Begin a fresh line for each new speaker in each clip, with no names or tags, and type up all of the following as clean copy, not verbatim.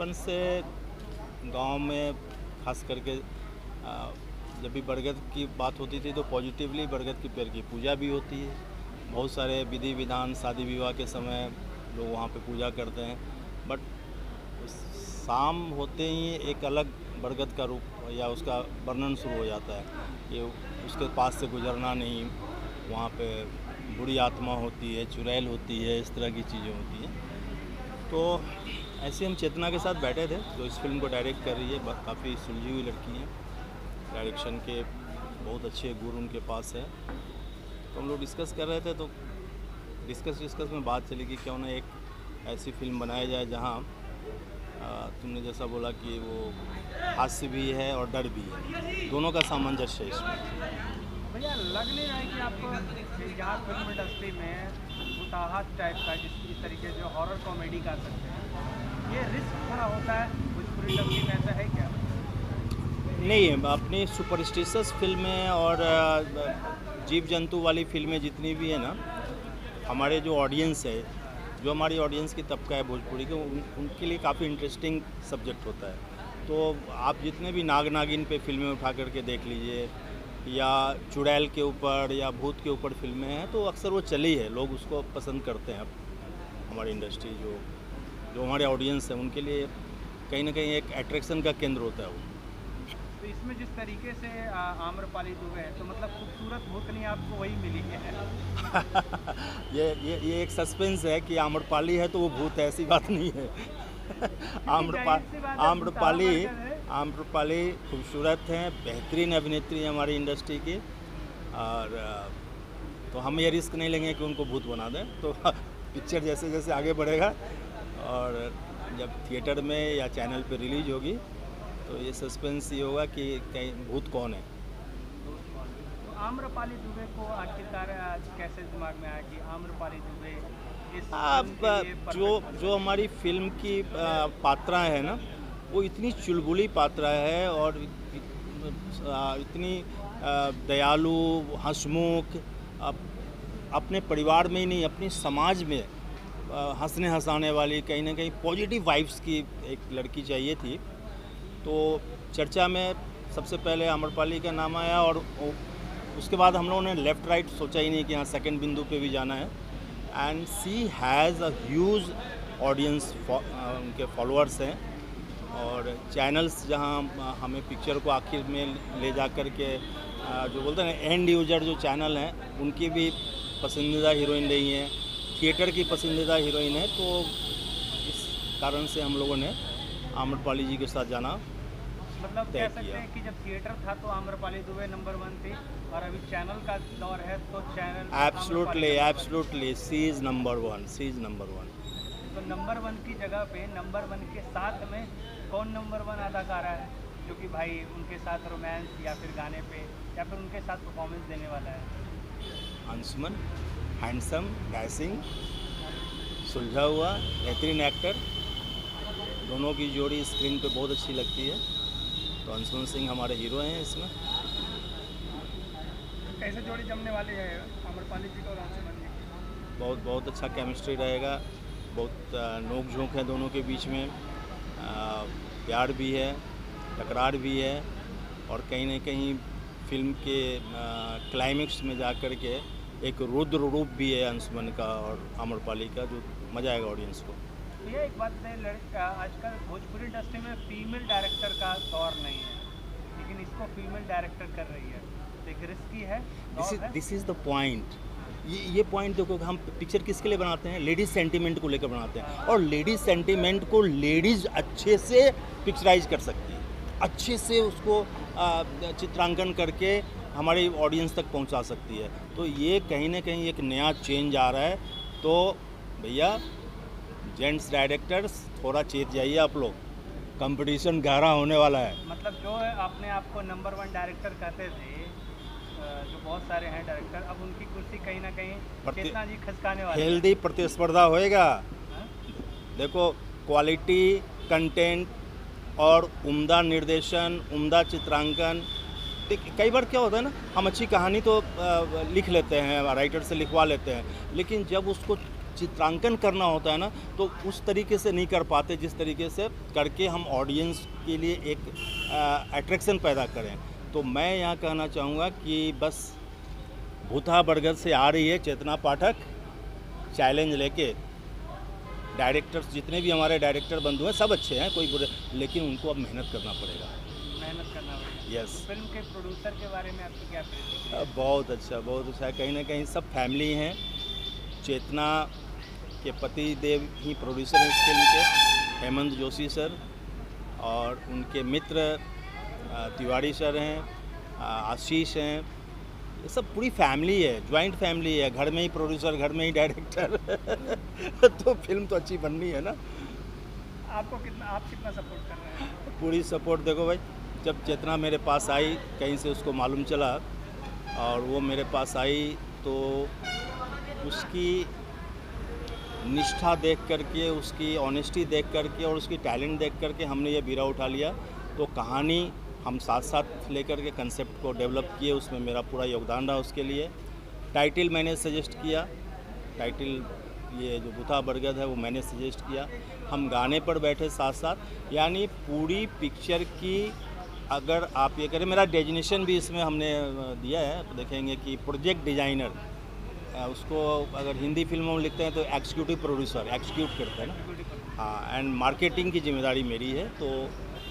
बचपन से गांव में खास करके जब भी बरगद की बात होती थी तो पॉजिटिवली बरगद के पेड़ की पूजा भी होती है। बहुत सारे विधि विधान शादी विवाह के समय लोग वहाँ पे पूजा करते हैं। बट शाम होते ही एक अलग बरगद का रूप या उसका वर्णन शुरू हो जाता है कि उसके पास से गुजरना नहीं, वहाँ पे बुरी आत्मा होती है, चुड़ैल होती है, इस तरह की चीज़ें होती हैं। तो ऐसे हम चेतना के साथ बैठे थे जो इस फिल्म को डायरेक्ट कर रही है। काफ़ी सुलझी हुई लड़की है, डायरेक्शन के बहुत अच्छे गुण उनके पास है। तो हम लोग डिस्कस कर रहे थे तो डिस्कस में बात चली कि क्यों ना एक ऐसी फिल्म बनाई जाए जहाँ तुमने जैसा बोला कि वो हास्य भी है और डर भी है, दोनों का सामंजस्य है इसमें।
भैया लग नहीं रहा है कि आपको यहाँ फिल्म इंडस्ट्री में भूताहट टाइप का जिस तरीके से हॉरर कॉमेडी कर सकते हैं, ये रिस्क थोड़ा होता है भोजपुरी इंडस्ट्री में, ऐसा है क्या?
नहीं, अपनी सुपरस्टिशियस फिल्में और जीव जंतु वाली फिल्में जितनी भी है ना, हमारे जो ऑडियंस है, जो हमारी ऑडियंस की तबका है भोजपुरी के, उनके लिए काफ़ी इंटरेस्टिंग सब्जेक्ट होता है। तो आप जितने भी नाग नागिन पे फिल्में उठा करके देख लीजिए या चुड़ैल के ऊपर या भूत के ऊपर फिल्में हैं तो अक्सर वो चली है, लोग उसको पसंद करते हैं। हमारी इंडस्ट्री जो हमारे ऑडियंस है उनके लिए कहीं ना कहीं एक अट्रैक्शन का केंद्र होता है वो।
तो इसमें जिस तरीके से आम्रपाली दुबे है तो मतलब खूबसूरत भूतनी आपको वही मिली है।
ये एक सस्पेंस है कि आम्रपाली है तो वो भूत है, ऐसी बात नहीं है। आम्रपाली खूबसूरत हैं, बेहतरीन अभिनेत्री है हमारी इंडस्ट्री की, और तो हम ये रिस्क नहीं लेंगे कि उनको भूत बना दें। तो पिक्चर जैसे जैसे आगे बढ़ेगा और जब थिएटर में या चैनल पे रिलीज होगी तो ये सस्पेंस ये होगा कि कहीं भूत कौन है।
तो आम्रपाली दुबे को आखिरकार कैसे दिमाग में आया कि आम्रपाली दुबे इस
जो हमारी फिल्म की पात्रा है ना, वो इतनी चुलबुली पात्रा है और इतनी दयालु, हंसमुख, अपने परिवार में ही नहीं अपने समाज में हंसने हंसाने वाली, कहीं ना कहीं पॉजिटिव वाइब्स की एक लड़की चाहिए थी। तो चर्चा में सबसे पहले आम्रपाली का नाम आया और उसके बाद हम लोगों ने लेफ़्ट राइट सोचा ही नहीं कि हाँ सेकंड बिंदु पे भी जाना है। And she has a huge audience, उनके फॉलोअर्स हैं और चैनल्स जहाँ हमें पिक्चर को आखिर में ले जा कर के जो बोलते हैं एंड यूजर जो चैनल हैं उनकी भी पसंदीदा हीरोइन रही हैं, थिएटर की पसंदीदा हीरोइन है। तो इस कारण से हम लोगों ने आम्रपाली जी के साथ जाना
मतलब कह सकते हैं कि जब थिएटर था तो आम्रपाली दुबे नंबर 1 थी और अभी चैनल का दौर है तो channel
absolutely she is number 1।
तो नंबर 1 की जगह पे नंबर 1 के साथ में कौन नंबर 1 अदाकारा है जो कि भाई उनके साथ रोमांस या फिर गाने पे या फिर उनके साथ परफॉर्मेंस देने वाला है?
अंशुमन, हैंडसम, डैशिंग, सुलझा हुआ, बेहतरीन एक्टर, दोनों की जोड़ी स्क्रीन पे बहुत अच्छी लगती है। तो अंशुमन सिंह हमारे हीरो हैं इसमें।
कैसे जोड़ी जमने वाली है आम्रपाली जी का और अंशुमन जी?
बहुत अच्छा केमिस्ट्री रहेगा, बहुत नोक झोंक है दोनों के बीच में, प्यार भी है, टकरार भी है और कहीं ना कहीं फिल्म के क्लाइमेक्स में जा कर के एक रुद्र रूप भी है अंशुमन का और आम्रपाली का, जो मज़ा आएगा ऑडियंस को।
ये एक बात है, आजकल भोजपुरी इंडस्ट्री में फीमेल डायरेक्टर का दौर नहीं है, लेकिन इसको फीमेल डायरेक्टर कर रही है, एक रिस्की है।
This is the point. ये पॉइंट देखो, हम पिक्चर किसके लिए बनाते हैं? लेडीज़ सेंटीमेंट को लेकर बनाते हैं और लेडीज़ सेंटीमेंट को लेडीज़ अच्छे से पिक्चराइज कर सकती है, अच्छे से उसको चित्रांकन करके हमारी ऑडियंस तक पहुंचा सकती है। तो ये कहीं ना कहीं एक नया चेंज आ रहा है। तो भैया जेंट्स डायरेक्टर्स थोड़ा चेत जाइए आप लोग, कंपटीशन गहरा होने वाला है।
मतलब जो आपने आपको नंबर 1 डायरेक्टर कहते थे, जो बहुत सारे हैं डायरेक्टर, अब उनकी कुर्सी कहीं ना कहीं चेतना जी खसकाने वाले हैं।
हेल्दी प्रतिस्पर्धा होएगा। देखो, क्वालिटी कंटेंट और उम्दा निर्देशन, उम्दा चित्रांकन। कई बार क्या होता है ना, हम अच्छी कहानी तो लिख लेते हैं, राइटर से लिखवा लेते हैं, लेकिन जब उसको चित्रांकन करना होता है ना, तो उस तरीके से नहीं कर पाते जिस तरीके से करके हम ऑडियंस के लिए एक अट्रैक्शन पैदा करें। तो मैं यहाँ कहना चाहूँगा कि बस भूतहा बरगद से आ रही है चेतना पाठक चैलेंज लेके। डायरेक्टर्स जितने भी हमारे डायरेक्टर बंधु हैं सब अच्छे हैं, कोई बुरे, लेकिन उनको अब मेहनत करना पड़ेगा।
मेहनत करना पड़ेगा।
यस।
फिल्म के प्रोड्यूसर के बारे में आपकी क्या प्रतिक्रिया है?
बहुत अच्छा, बहुत अच्छा। कहीं ना कहीं सब फैमिली हैं। चेतना के पति देव ही प्रोड्यूसर हैं इस फिल्म के, हेमंत जोशी सर, और उनके मित्र तिवारी सर हैं, आशीष हैं। ये सब पूरी फैमिली है, जॉइंट फैमिली है, घर में ही प्रोड्यूसर, घर में ही डायरेक्टर तो फिल्म तो अच्छी बननी है ना।
आप कितना सपोर्ट कर रहे हैं?
पूरी सपोर्ट। देखो भाई, जब चेतना मेरे पास आई, कहीं से उसको मालूम चला और वो मेरे पास आई, तो उसकी निष्ठा देख करके, उसकी ऑनेस्टी देख करके और उसकी टैलेंट देख करके हमने ये बीरा उठा लिया। तो कहानी हम साथ साथ लेकर के कंसेप्ट को डेवलप किए, उसमें मेरा पूरा योगदान रहा उसके लिए। टाइटल मैंने सजेस्ट किया, टाइटल ये जो भूतहा बरगद है वो मैंने सजेस्ट किया। हम गाने पर बैठे साथ साथ, यानी पूरी पिक्चर की अगर आप ये करें, मेरा डेजिनेशन भी इसमें हमने दिया है, तो देखेंगे कि प्रोजेक्ट डिज़ाइनर, उसको अगर हिंदी फिल्मों में लिखते हैं तो एग्जीक्यूटिव प्रोड्यूसर, एग्जीक्यूट करते हैं ना। हाँ, एंड मार्केटिंग की जिम्मेदारी मेरी है। तो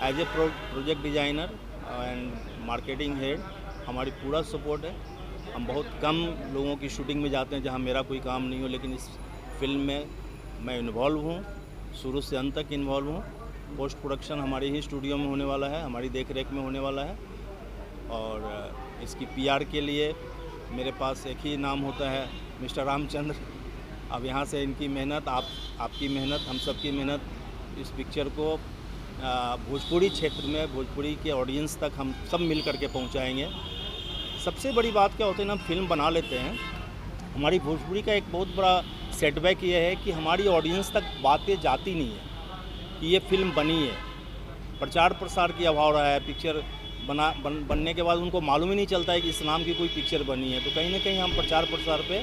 as a project designer and marketing head हमारी पूरा सपोर्ट है। हम बहुत कम लोगों की शूटिंग में जाते हैं जहाँ मेरा कोई काम नहीं हो, लेकिन इस फिल्म में मैं इन्वॉल्व हूँ, शुरू से अंत तक इन्वॉल्व हूँ। पोस्ट प्रोडक्शन हमारी ही स्टूडियो में होने वाला है, हमारी देख रेख में होने वाला है। और इसकी पीआर के लिए मेरे पास एक ही नाम होता है, मिस्टर रामचंद्र। अब यहाँ से इनकी मेहनत, आपकी मेहनत, हम सब की मेहनत इस पिक्चर को भोजपुरी क्षेत्र में, भोजपुरी के ऑडियंस तक हम सब मिल करके पहुँचाएँगे। सबसे बड़ी बात क्या होती है ना, हम फिल्म बना लेते हैं, हमारी भोजपुरी का एक बहुत बड़ा सेटबैक ये है कि हमारी ऑडियंस तक बातें जाती नहीं है कि ये फिल्म बनी है। प्रचार प्रसार की अभाव रहा है। पिक्चर बनने के बाद उनको मालूम ही नहीं चलता है कि इस नाम की कोई पिक्चर बनी है। तो कहीं ना कहीं हम प्रचार प्रसार पे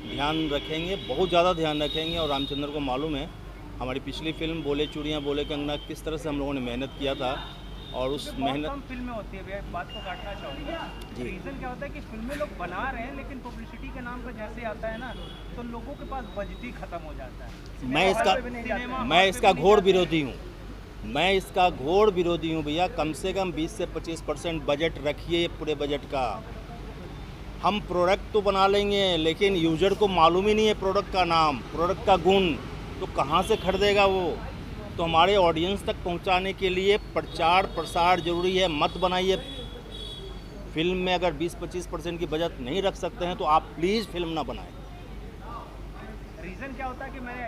ध्यान रखेंगे, बहुत ज़्यादा ध्यान रखेंगे। और रामचंद्र को मालूम है हमारी पिछली फिल्म बोले चूड़ियाँ बोले कंगना किस तरह से हम लोगों ने मेहनत किया था, और उस मेहनत
फिल्में होती है भैया, बात को काटना चाहूँगा। रीज़न क्या होता है कि फिल्में लोग बना रहे हैं, लेकिन पब्लिसिटी के नाम पर जैसे आता है ना, तो लोगों के पास बजटी खत्म हो जाता है।
मैं इसका घोर विरोधी हूँ। मैं इसका घोर विरोधी हूँ भैया। कम से कम 20 से 25% बजट रखिए पूरे बजट का। हम प्रोडक्ट तो बना लेंगे, लेकिन यूजर को मालूम ही नहीं है प्रोडक्ट का नाम, प्रोडक्ट का गुण, तो कहाँ से खरीदेगा वो। तो हमारे ऑडियंस तक पहुंचाने के लिए प्रचार प्रसार जरूरी है। मत बनाइए फिल्म में, अगर 20-25% की बजट नहीं रख सकते हैं तो आप प्लीज़ फिल्म ना बनाएं।
रीज़न क्या होता है कि मैंने